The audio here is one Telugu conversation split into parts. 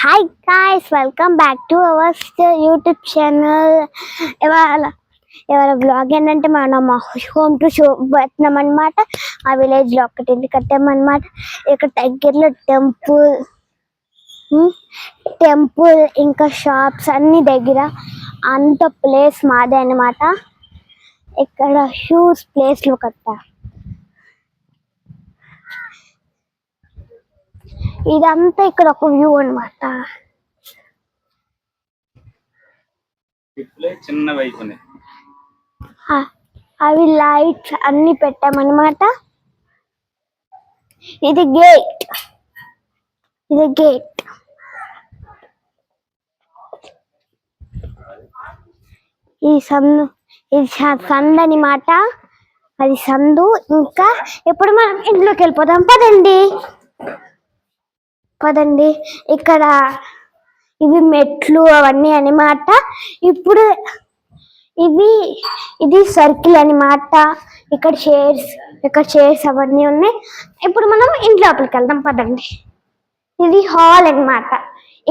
Hi guys, welcome back to our YouTube channel. ఇవాళ బ్లాగ్ ఏంటంటే మనం హోమ్ టు షో పెట్టినాం అనమాట. ఆ విలేజ్లో ఒకటి ఇల్లు కట్టామన్నమాట. ఇక్కడ దగ్గరలో టెంపుల్ ఇంకా షాప్స్ అన్ని దగ్గర, అంత ప్లేస్ మాదే అనమాట. ఇక్కడ హ్యూజ్ ప్లేస్లో కట్టా. ఇదంతా ఇక్కడ ఒక వ్యూ అనమాట. అవి లైట్స్ అన్ని పెట్టామన్నమాట. ఇది గేట్. ఈ సందు, ఇది సందు అనమాట. అది సందు. ఇంకా ఇప్పుడు మనం ఇంట్లోకి వెళ్ళిపోదాం. పదండి. ఇక్కడ ఇవి మెట్లు అవన్నీ అనమాట. ఇప్పుడు ఇది సర్కిల్ అనమాట. ఇక్కడ చైర్స్ అవన్నీ ఉన్నాయి. ఇప్పుడు మనం ఇంట్లోపలికి వెళ్దాం. పదండి. ఇది హాల్ అనమాట.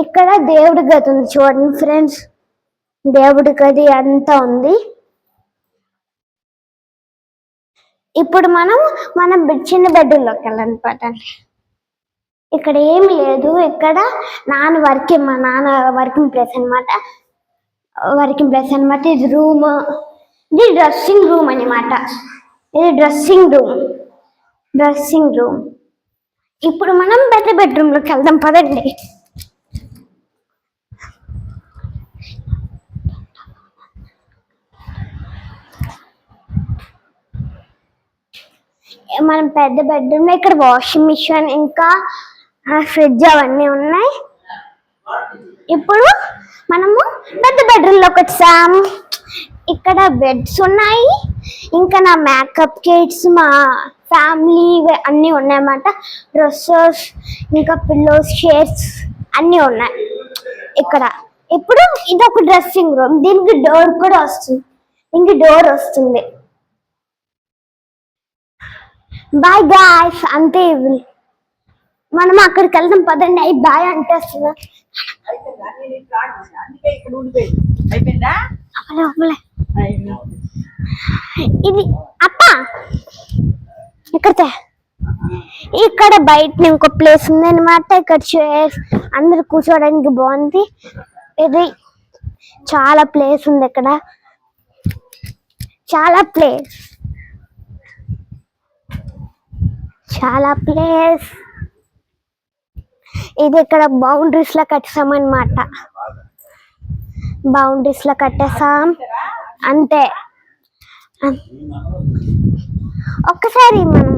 ఇక్కడ దేవుడి గది ఉంది, చూడండి ఫ్రెండ్స్. దేవుడి గది అంతా ఉంది. ఇప్పుడు మనం చిన్న బెడ్రూమ్లోకి వెళ్ళాలి. పదండి. ఇక్కడ ఏమి లేదు. ఇక్కడ మా నాన్న వర్కింగ్ ప్లేస్ అనమాట. ఇది రూమ్. ఇది డ్రెస్సింగ్ రూమ్ అనమాట. ఇప్పుడు మనం పెద్ద బెడ్రూమ్లోకి వెళ్దాం. పదండి. మనం పెద్ద బెడ్రూమ్ లో ఇక్కడ వాషింగ్ మిషన్ ఇంకా ఫ్రిడ్జ్ అవన్నీ ఉన్నాయి. ఇప్పుడు మనము పెద్ద బెడ్రూమ్ లోకి వచ్చాం. ఇక్కడ బెడ్స్ ఉన్నాయి. ఇంకా నా మేకప్ కిట్స్, మా ఫ్యామిలీ అన్నీ ఉన్నాయన్నమాట. డ్రెస్సెస్ ఇంకా పిల్లోస్, షేర్స్ అన్నీ ఉన్నాయి ఇక్కడ. ఇప్పుడు ఇది ఒక డ్రెస్సింగ్ రూమ్. దీనికి డోర్ కూడా వస్తుంది. Bye guys. అంతే. మనం అక్కడికి వెళ్దాం. పదండి. అయి బాయ్ అంటే వస్తుందా? ఇది అప్ప ఇక్కడ బయట ఇంకో ప్లేస్ ఉంది అనమాట. ఇక్కడ చైర్స్ అందరు కూర్చోడానికి బాగుంది. ఇది చాలా ప్లేస్ ఉంది. ఇక్కడ చాలా ప్లేస్. ఇది ఇక్కడ బౌండరీస్ లో కట్టేసామన్నమాట. అంతే. ఒక్కసారి మనం